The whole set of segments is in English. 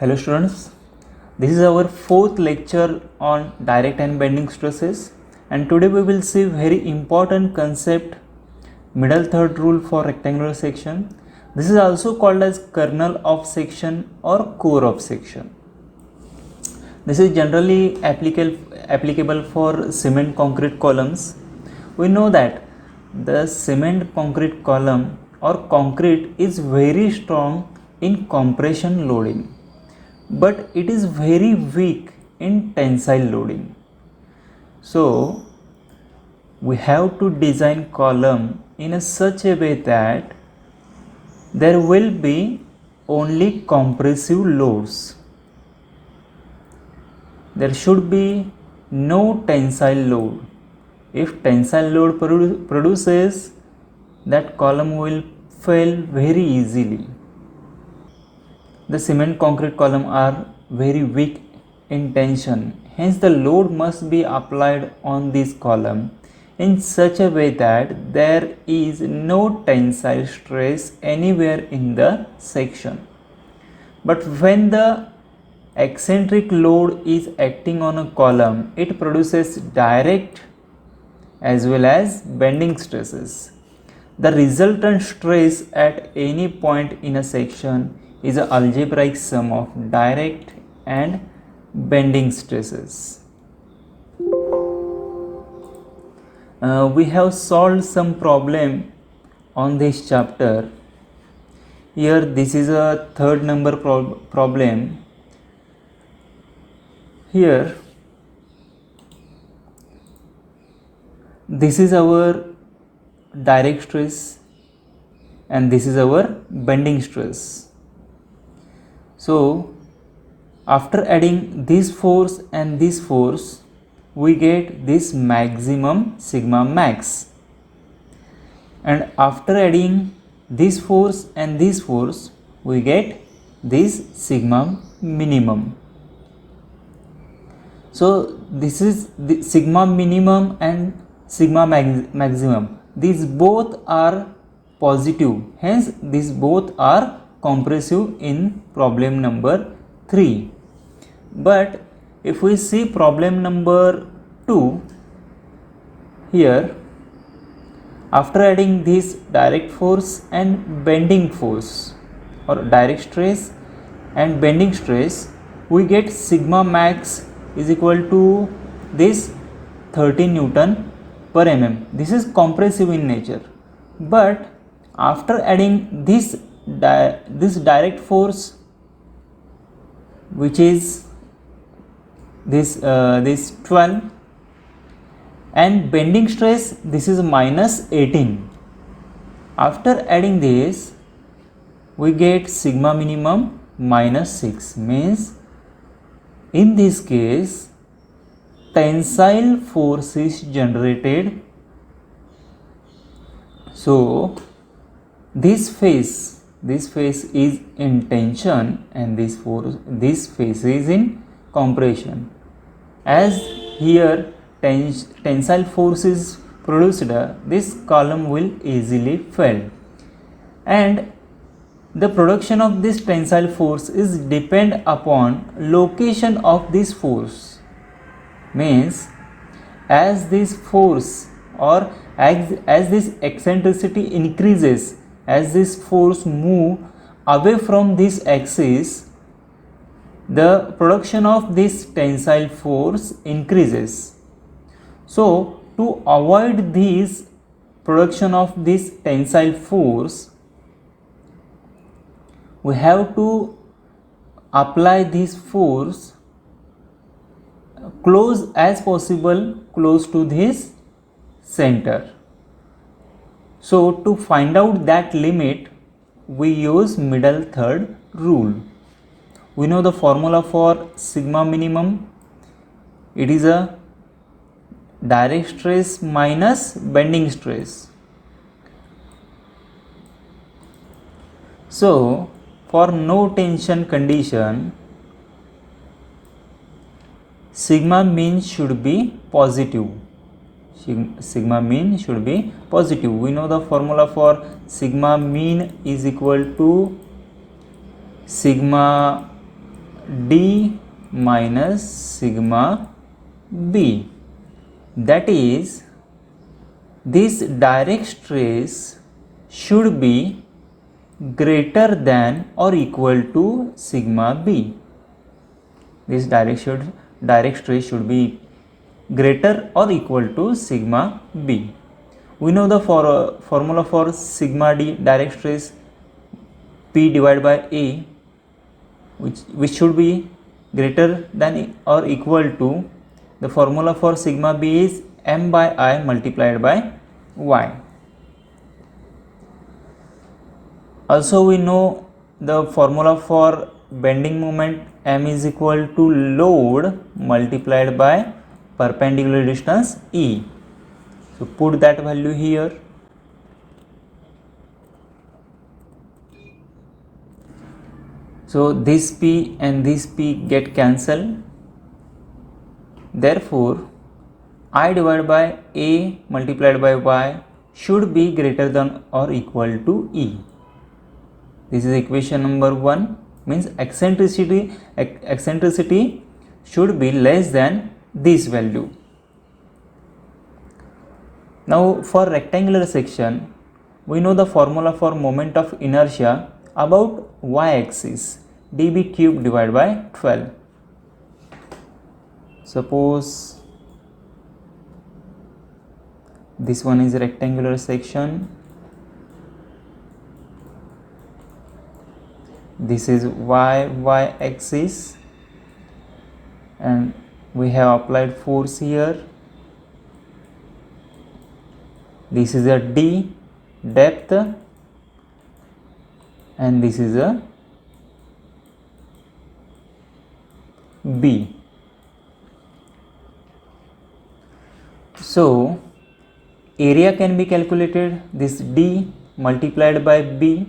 Hello students, this is our fourth lecture on direct and bending stresses, and today we will see very important concept, middle third rule for rectangular section. This is also called as kernel of section or core of section. This is generally applicable for cement concrete columns. We know that the cement concrete column or concrete is very strong in compression loading, but it is very weak in tensile loading. So we have to design column in such a way that there will be only compressive loads. There should be no tensile load. If tensile load produces, that column will fail very easily. The cement concrete column are very weak in tension, hence the load must be applied on this column in such a way that there is no tensile stress anywhere in the section. But when the eccentric load is acting on a column, it produces direct as well as bending stresses. The resultant stress at any point in a section is an algebraic sum of direct and bending stresses. We have solved some problem on this chapter. Here this is a third number problem. Here this is our direct stress and this is our bending stress. So after adding this force and this force, we get this maximum sigma max, and after adding this force and this force, we get this sigma minimum. So this is the sigma minimum and sigma maximum. These both are positive, hence these both are compressive in problem number 3. But if we see problem number 2, here after adding this direct force and bending force, or direct stress and bending stress, we get sigma max is equal to this 30 Newton per mm. This is compressive in nature, but after adding this direct force, which is this 12, and bending stress, this is minus 18. After adding this, we get sigma minimum minus 6, means in this case tensile force is generated. So this phase is in tension and this phase is in compression. As here tensile force is produced, this column will easily fail, and the production of this tensile force is depend upon location of this force. Means as this force or as this eccentricity increases, as this force move away from this axis, the production of this tensile force increases. So to avoid this production of this tensile force, we have to apply this force close as possible, close to this center. So to find out that limit, we use middle third rule. We know the formula for sigma minimum. It is a direct stress minus bending stress. So for no tension condition, sigma mean should be positive. Sigma mean should be positive. We know the formula for sigma mean is equal to sigma D minus sigma B. That is, this direct stress should be greater than or equal to sigma B. This direct stress should be greater or equal to sigma B. We know the formula for sigma D, direct stress, P divided by A, which should be greater than or equal to, the formula for sigma B is m by I multiplied by y. Also we know the formula for bending moment, m is equal to load multiplied by perpendicular distance E. So put that value here. So this P and this P get cancelled. Therefore, I divided by A multiplied by Y should be greater than or equal to E. This is equation number 1, means eccentricity should be less than this value. Now for rectangular section, we know the formula for moment of inertia about y-axis, dB cube divided by 12. Suppose this one is a rectangular section, this is y-axis, and we have applied force here. This is a D depth and this is a B. So area can be calculated, this D multiplied by B,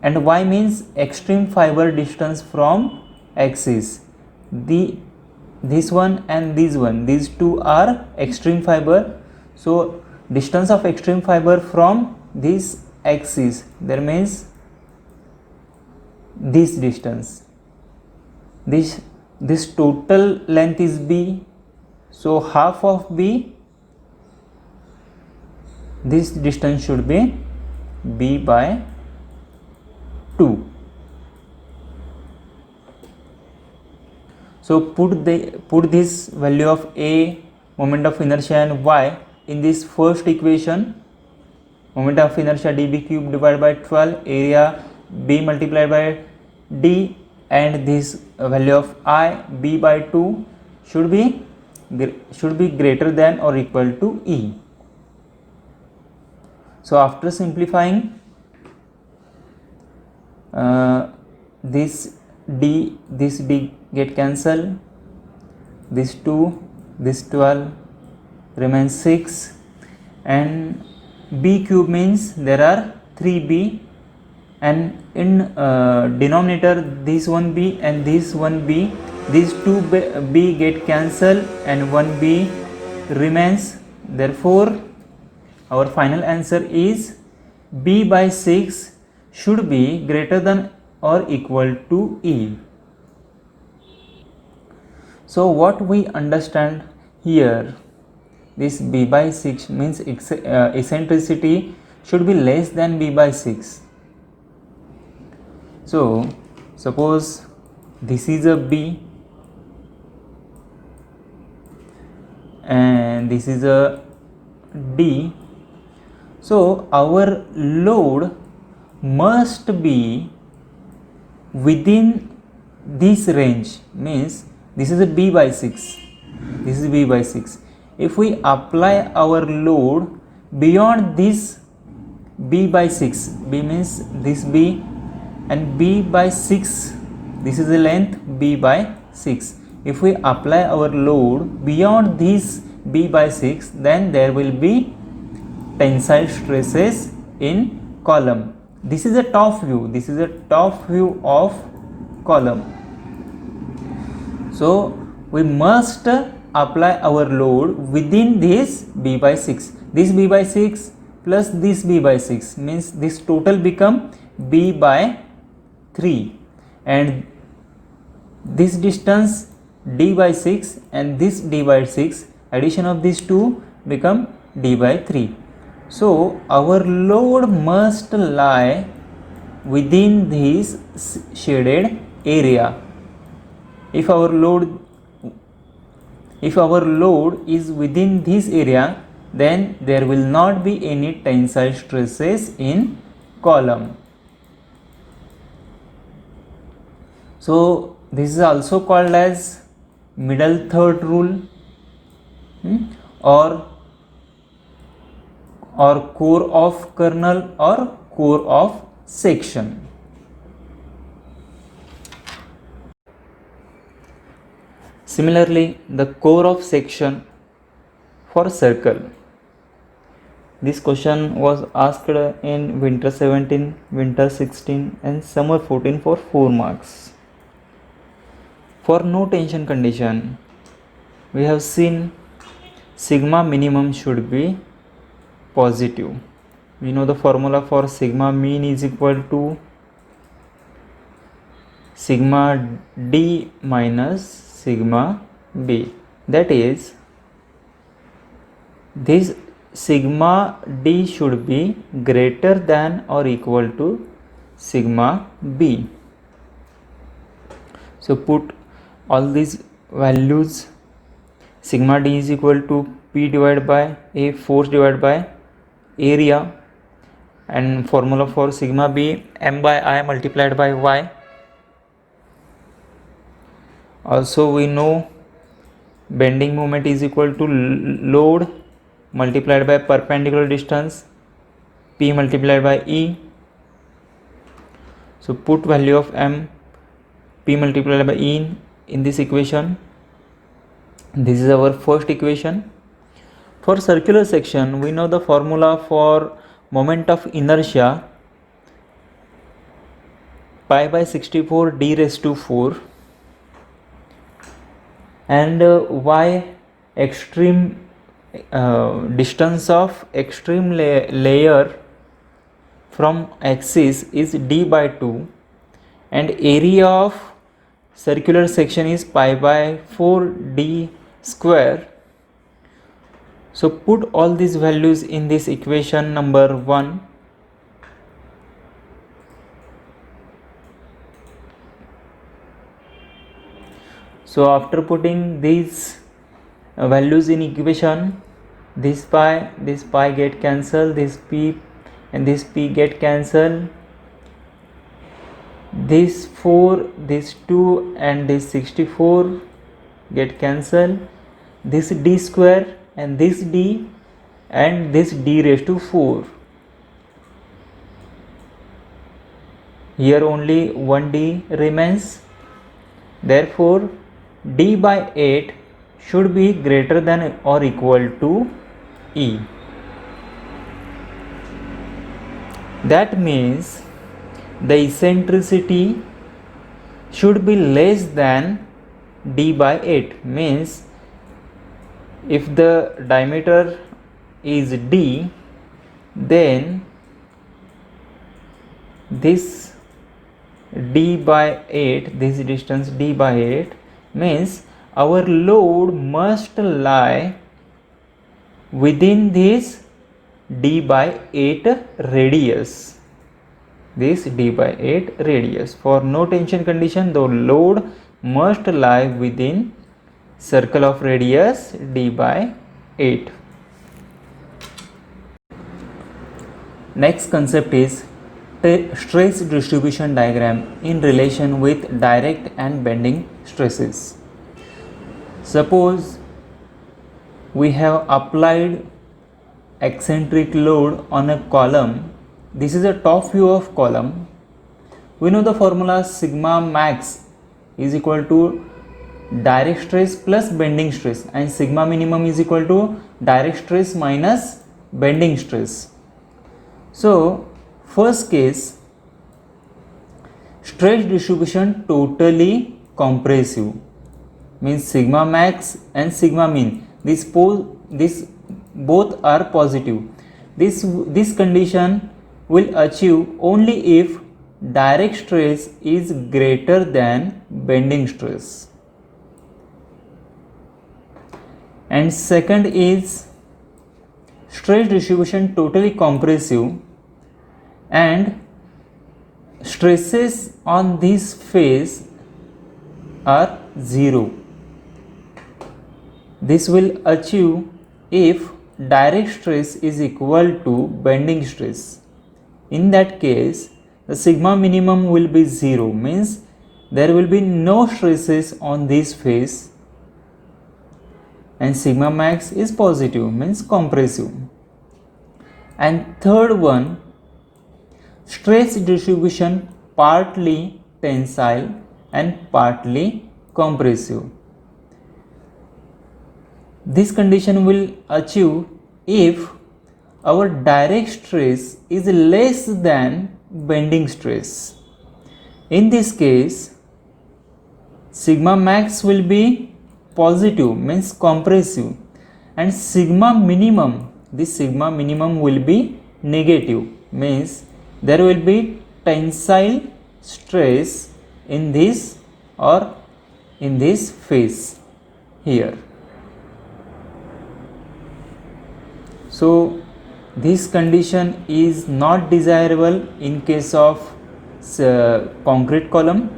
and Y means extreme fiber distance from axis. This one and this one, these two are extreme fiber. So distance of extreme fiber from this axis, that means this distance. This total length is B. So half of B, this distance should be B by 2. So put this value of A, moment of inertia, and Y in this first equation. Moment of inertia dB cube divided by 12, area B multiplied by D, and this value of I, B by 2, should be greater than or equal to E. So after simplifying, this D get cancelled, this 2, this 12 remains 6, and B cube means there are 3B, and in denominator this one B and this one B, these two B get cancelled and one B remains. Therefore our final answer is B by 6 should be greater than or equal to E. So what we understand here, this B by 6 means eccentricity should be less than B by 6. So suppose this is a B and this is a D. So our load must be within this range, means this is a B by 6, this is B by 6. If we apply our load beyond this B by 6, B means this B, and B by 6, this is the length B by 6. If we apply our load beyond this B by 6, then there will be tensile stresses in column. This is a top view, this is a top view of column. So we must apply our load within this B by 6. This B by 6 plus this B by 6 means this total become B by 3, and this distance d by 6 and this d by 6, addition of these two become d by 3. So our load must lie within this shaded area. If our load is within this area, then there will not be any tensile stresses in column. So this is also called as middle third rule, or core of kernel or core of section. Similarly, the core of section for circle. This question was asked in winter 17, winter 16 and summer 14 for 4 marks. For no tension condition, we have seen sigma minimum should be positive. We know the formula for sigma mean is equal to sigma d minus sigma b. That is, this sigma d should be greater than or equal to sigma b. So put all these values. Sigma d is equal to P divided by A, force divided by area, and formula for sigma b, m by I multiplied by y. Also we know bending moment is equal to load multiplied by perpendicular distance, P multiplied by E. So put value of m, P multiplied by E in this equation. This is our first equation. For circular section, we know the formula for moment of inertia, pi by 64 d raised to 4, and y extreme distance of extreme layer from axis is d by 2, and area of circular section is pi by 4 d square. So put all these values in this equation number 1. So after putting these values in equation, this pi get cancelled, this p and this p get cancelled, this 4, this 2 and this 64 get cancelled, this d square and this d and this d raised to 4. Here only 1d remains. Therefore d by 8 should be greater than or equal to E. That means the eccentricity should be less than d by 8. Means if the diameter is d, then this d by 8, this distance d by 8 means our load must lie within this d by 8 radius. This d by 8 radius. For no tension condition, the load must lie within circle of radius d by 8. Next concept is stress distribution diagram in relation with direct and bending stresses. Suppose we have applied eccentric load on a column. This is a top view of column. We know the formula sigma max is equal to direct stress plus bending stress, and sigma minimum is equal to direct stress minus bending stress. So first case, stress distribution totally compressive, means sigma max and sigma mean, this both are positive. This condition will achieve only if direct stress is greater than bending stress. And second is stress distribution totally compressive and stresses on this phase are zero. This will achieve if direct stress is equal to bending stress. In that case, the sigma minimum will be 0, means there will be no stresses on this phase, and sigma max is positive, means compressive. And third one, stress distribution partly tensile and partly compressive. This condition will achieve if our direct stress is less than bending stress. In this case, sigma max will be positive, means compressive, and sigma minimum, this sigma minimum will be negative, means there will be tensile stress in this or in this phase here. So this condition is not desirable in case of concrete column.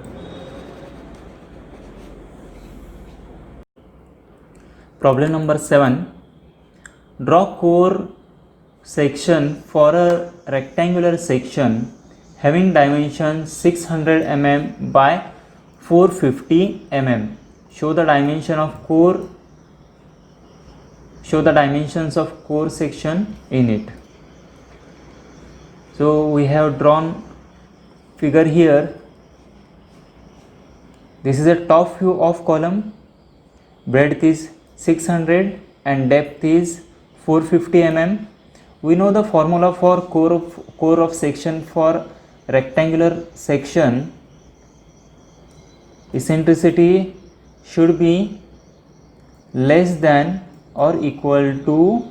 Problem number 7. Draw core section for a rectangular section having dimension 600 mm by 450 mm. Show the dimensions of core section in it. So we have drawn figure here. This is a top view of column. Breadth is 600 and depth is 450 mm. We know the formula for core of section for rectangular section. Eccentricity should be less than or equal to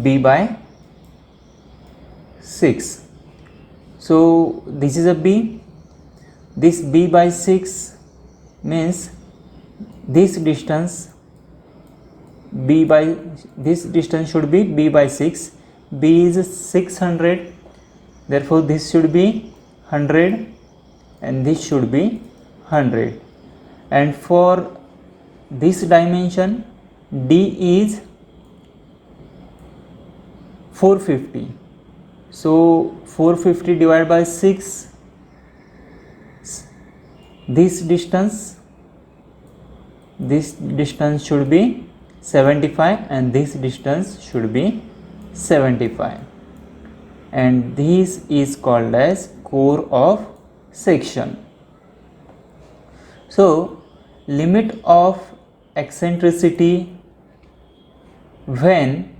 b by 6. So this is a b. This b by 6 means this distance should be b by 6. B is 600, therefore this should be 100 and this should be 100. And for this dimension, d is 450. So 450 divided by 6, this distance should be 75 and this distance should be 75, and this is called as core of section. So limit of eccentricity when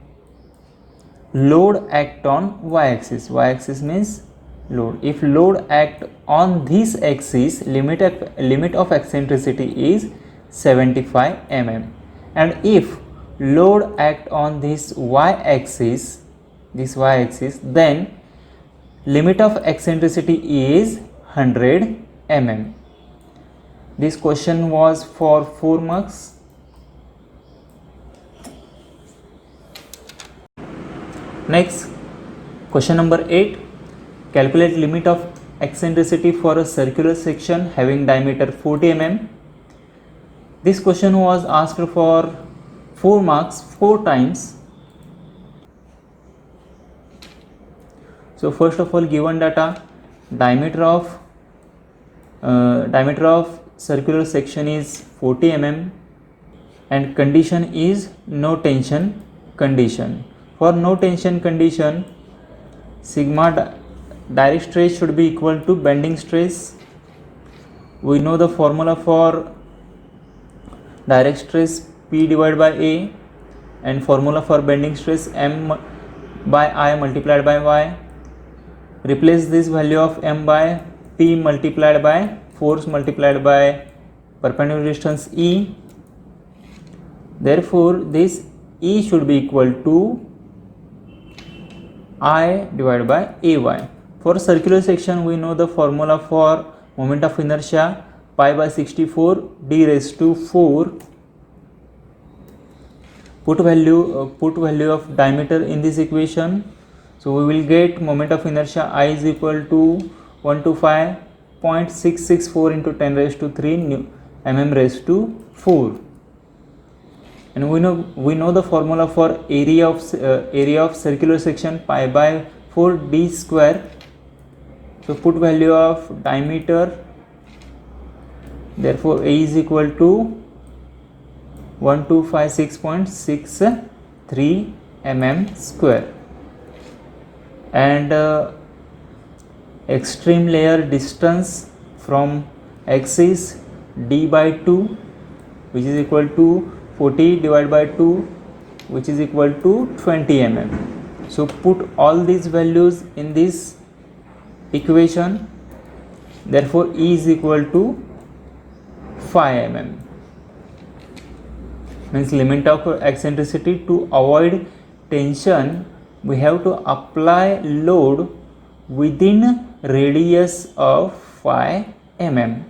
load act on y-axis. Y-axis means load. If load act on this axis, limit of eccentricity is 75 mm. And if load act on this y-axis, then limit of eccentricity is 100 mm. This question was for 4 marks. Next, question number 8. Calculate limit of eccentricity for a circular section having diameter 40 mm. This question was asked for 4 marks 4 times. So first of all, given data, diameter of circular section is 40 mm and condition is no tension condition. For no tension condition, sigma direct stress should be equal to bending stress. We know the formula for direct stress, P divided by A, and formula for bending stress, M by I multiplied by Y. Replace this value of M by P multiplied by force multiplied by perpendicular distance E. Therefore this E should be equal to I divided by AY. For circular section, we know the formula for moment of inertia, pi by 64 d raised to 4. Put value of diameter in this equation. So we will get moment of inertia I is equal to 125.664 into 10 raised to 3 mm raised to 4. And we know the formula for area of circular section, pi by 4 d square. So put value of diameter, therefore A is equal to 1256.63 mm square. And extreme layer distance from axis d by 2, which is equal to 40 divided by 2, which is equal to 20 mm. So put all these values in this equation, therefore E is equal to 5 mm. Means limit of eccentricity. To avoid tension, we have to apply load within radius of 5 mm.